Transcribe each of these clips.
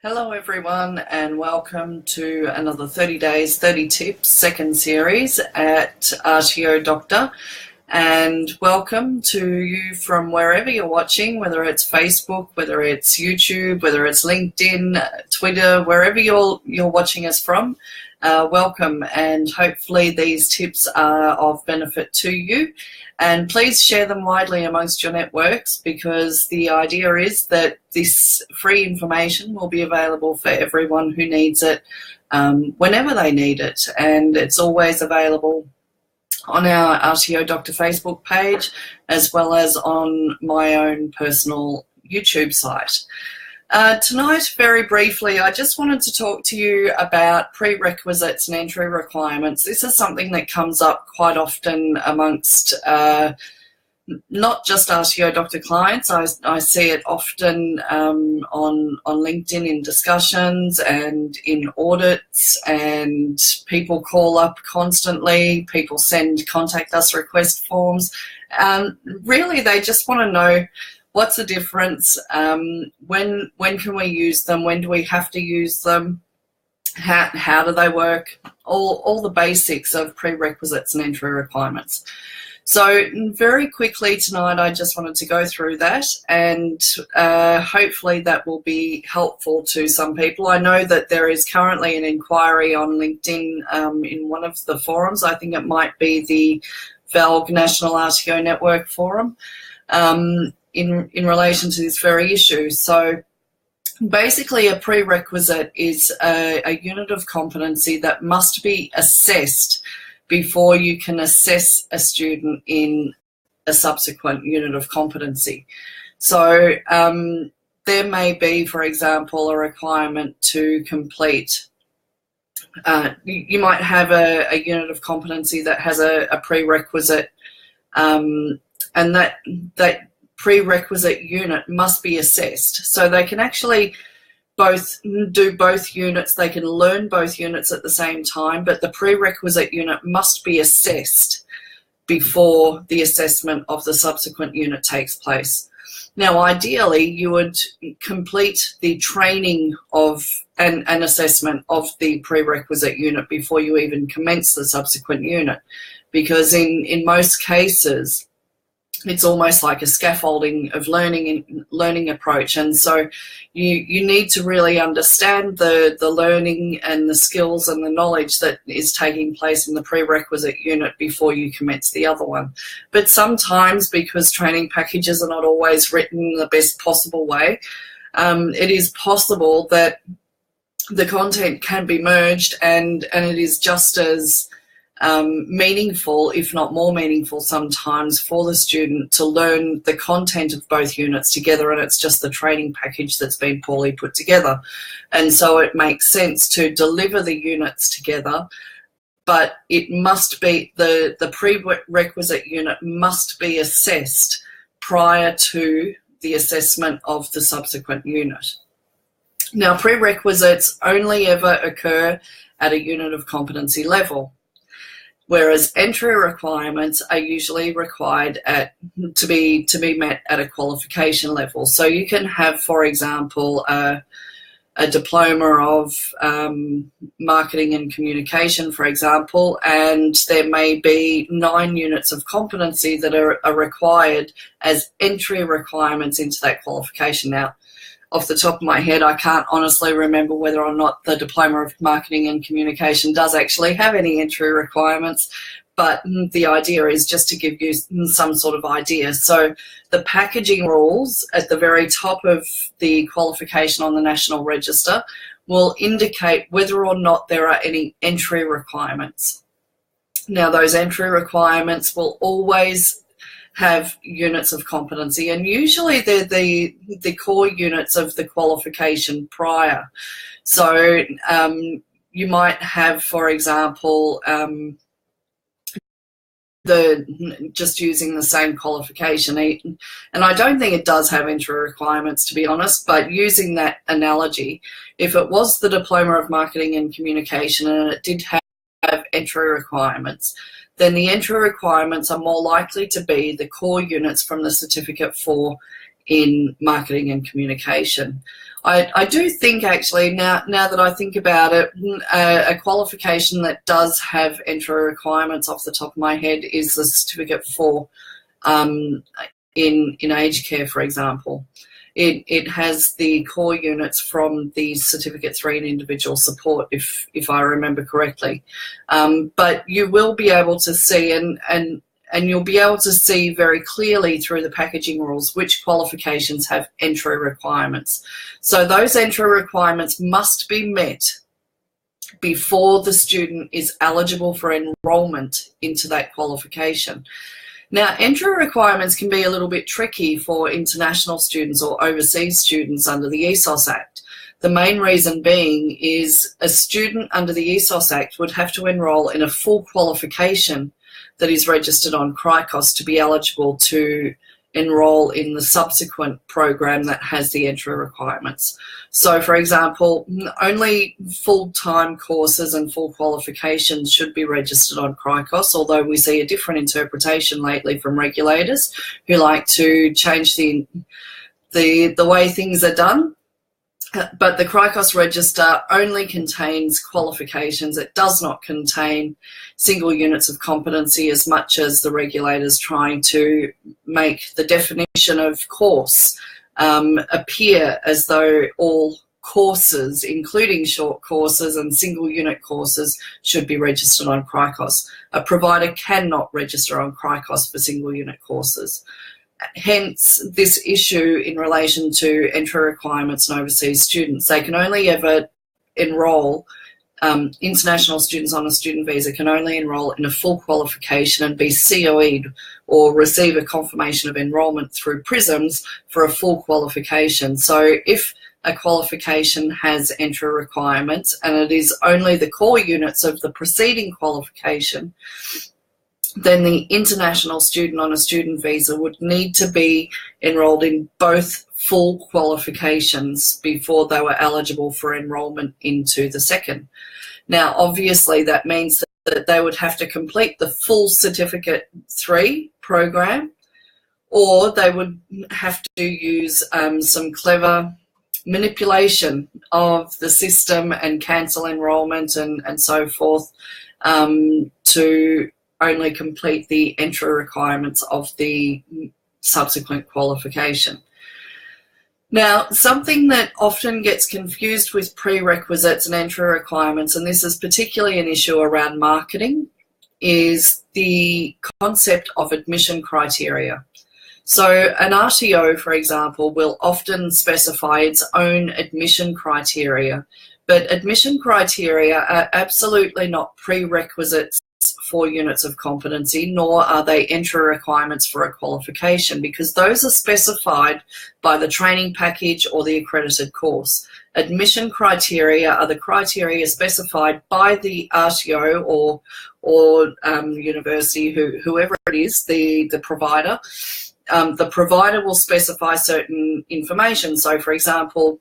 Hello everyone and welcome to another 30 Days, 30 Tips second series at RTO Doctor, and welcome to you from wherever you're watching, whether it's Facebook, whether it's YouTube, whether it's LinkedIn, Twitter, wherever you're watching us from. Welcome, and hopefully these tips are of benefit to you, and please share them widely amongst your networks, because the idea is that this free information will be available for everyone who needs it whenever they need it, and it's always available on our RTO Doctor Facebook page as well as on my own personal YouTube site. Tonight, very briefly, I just wanted to talk to you about prerequisites and entry requirements. This is something that comes up quite often amongst not just RTO Doctor clients. I see it often on LinkedIn in discussions and in audits, and people call up constantly, people send contact us request forms. Really, they just want to know, what's the difference? When can we use them? When do we have to use them? How do they work? All the basics of prerequisites and entry requirements. So very quickly tonight, I just wanted to go through that, and hopefully that will be helpful to some people. I know that there is currently an inquiry on LinkedIn in one of the forums. I think it might be the VALG National RTO Network Forum. In relation to this very issue. So basically, a prerequisite is a unit of competency that must be assessed before you can assess a student in a subsequent unit of competency. So there may be, for example, a requirement to complete, you might have a unit of competency that has a prerequisite, and that prerequisite unit must be assessed. So they can actually do both units, they can learn both units at the same time, but the prerequisite unit must be assessed before the assessment of the subsequent unit takes place. Now, ideally, you would complete the training of an assessment of the prerequisite unit before you even commence the subsequent unit, because in most cases, it's almost like a scaffolding of learning approach, and so you need to really understand the learning and the skills and the knowledge that is taking place in the prerequisite unit before you commence the other one. But sometimes, because training packages are not always written in the best possible way, it is possible that the content can be merged, and it is just as meaningful, if not more meaningful sometimes, for the student to learn the content of both units together, and it's just the training package that's been poorly put together. And so it makes sense to deliver the units together, but it must be, the prerequisite unit must be assessed prior to the assessment of the subsequent unit. Now, prerequisites only ever occur at a unit of competency level, whereas entry requirements are usually required to be met at a qualification level. So you can have, for example, a diploma of marketing and communication, for example, and there may be 9 units of competency that are required as entry requirements into that qualification. Now, off the top of my head, I can't honestly remember whether or not the Diploma of Marketing and Communication does actually have any entry requirements, but the idea is just to give you some sort of idea. So the packaging rules at the very top of the qualification on the National Register will indicate whether or not there are any entry requirements. Now, those entry requirements will always have units of competency, and usually they're the core units of the qualification prior. So you might have, for example, just using the same qualification, and I don't think it does have entry requirements, to be honest, but using that analogy, if it was the Diploma of Marketing and Communication and it did have entry requirements, then the entry requirements are more likely to be the core units from the Certificate 4 in marketing and communication. I do think, actually, now that I think about it, a qualification that does have entry requirements off the top of my head is the Certificate 4 in aged care, for example. It has the core units from the Certificate 3 in individual support, if I remember correctly. But you will be able to see, and you'll be able to see very clearly through the packaging rules which qualifications have entry requirements. So those entry requirements must be met before the student is eligible for enrolment into that qualification. Now, entry requirements can be a little bit tricky for international students or overseas students under the ESOS Act. The main reason being is a student under the ESOS Act would have to enrol in a full qualification that is registered on CRICOS to be eligible to enrol in the subsequent program that has the entry requirements. So, for example, only full-time courses and full qualifications should be registered on CRICOS, although we see a different interpretation lately from regulators who like to change the way things are done. But the CRICOS register only contains qualifications. It does not contain single units of competency, as much as the regulators trying to make the definition of course appear as though all courses, including short courses and single unit courses, should be registered on CRICOS. A provider cannot register on CRICOS for single unit courses. Hence, this issue in relation to entry requirements and overseas students. They can only ever enrol, international students on a student visa can only enrol in a full qualification and be COE'd or receive a confirmation of enrolment through PRISMs for a full qualification. So if a qualification has entry requirements and it is only the core units of the preceding qualification, then the international student on a student visa would need to be enrolled in both full qualifications before they were eligible for enrolment into the second. Now, obviously, that means that they would have to complete the full Certificate 3 program, or they would have to use some clever manipulation of the system and cancel enrolment and so forth to only complete the entry requirements of the subsequent qualification. Now, something that often gets confused with prerequisites and entry requirements, and this is particularly an issue around marketing, is the concept of admission criteria. So an RTO, for example, will often specify its own admission criteria, but admission criteria are absolutely not prerequisites for units of competency, nor are they entry requirements for a qualification, because those are specified by the training package or the accredited course. Admission criteria are the criteria specified by the RTO or university, whoever it is, the provider. The provider will specify certain information. So, for example,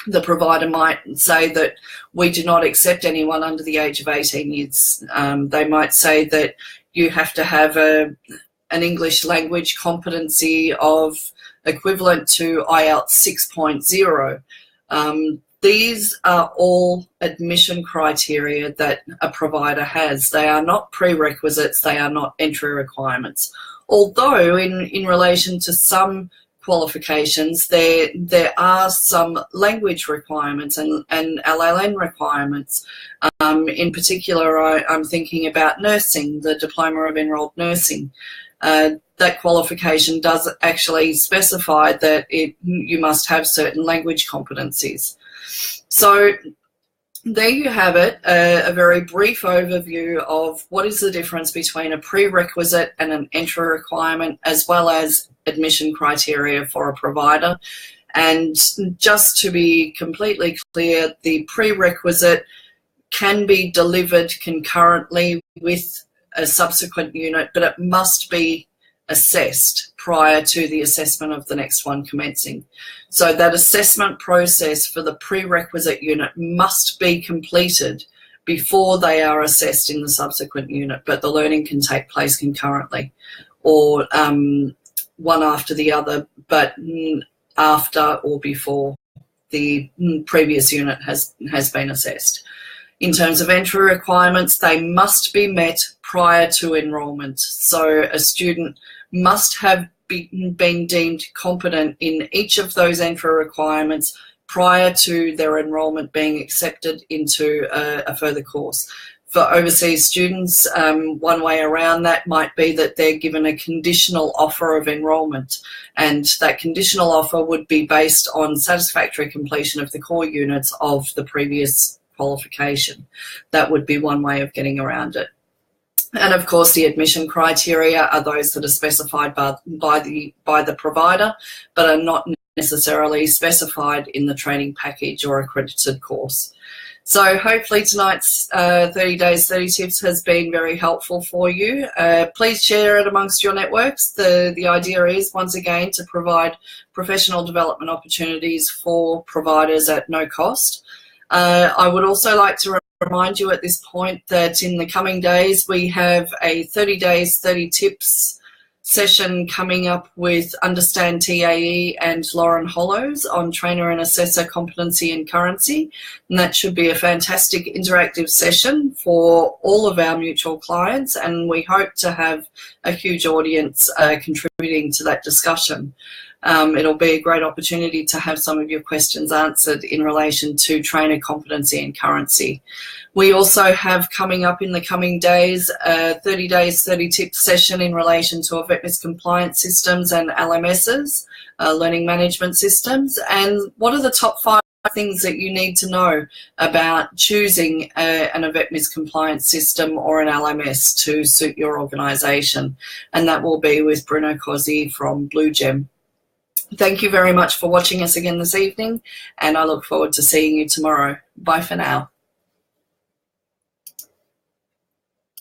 the provider might say that we do not accept anyone under the age of 18 years. They might say that you have to have an English language competency of equivalent to IELTS 6.0. These are all admission criteria that a provider has. They are not prerequisites, they are not entry requirements. Although in relation to some qualifications, there are some language requirements and LLN requirements. In particular, I'm thinking about nursing, the Diploma of Enrolled Nursing. That qualification does actually specify that you must have certain language competencies. So there you have it, a very brief overview of what is the difference between a prerequisite and an entry requirement, as well as admission criteria for a provider. And just to be completely clear, the prerequisite can be delivered concurrently with a subsequent unit, but it must be assessed prior to the assessment of the next one commencing. So that assessment process for the prerequisite unit must be completed before they are assessed in the subsequent unit, but the learning can take place concurrently. Or one after the other, but after or before the previous unit has been assessed. In terms of entry requirements, they must be met prior to enrolment. So a student must have been deemed competent in each of those entry requirements prior to their enrolment being accepted into a further course. For overseas students, one way around that might be that they're given a conditional offer of enrolment, and that conditional offer would be based on satisfactory completion of the core units of the previous qualification. That would be one way of getting around it. And of course, the admission criteria are those that are specified by the provider, but are not necessarily specified in the training package or accredited course. So hopefully tonight's 30 Days, 30 Tips has been very helpful for you. Please share it amongst your networks. The idea is, once again, to provide professional development opportunities for providers at no cost. I would also like to remind you at this point that in the coming days we have a 30 Days, 30 Tips session coming up with Understand TAE and Lauren Hollows on trainer and assessor competency and currency, and that should be a fantastic interactive session for all of our mutual clients, and we hope to have a huge audience contributing to that discussion. It'll be a great opportunity to have some of your questions answered in relation to trainer competency and currency. We also have coming up in the coming days a 30 Days, 30 Tips session in relation to VETMIS compliance systems and LMSs, learning management systems, and what are the top 5 things that you need to know about choosing an VETMIS compliance system or an LMS to suit your organisation. And that will be with Bruno Cozzi from Blue Gem. Thank you very much for watching us again this evening, and I look forward to seeing you tomorrow. Bye for now.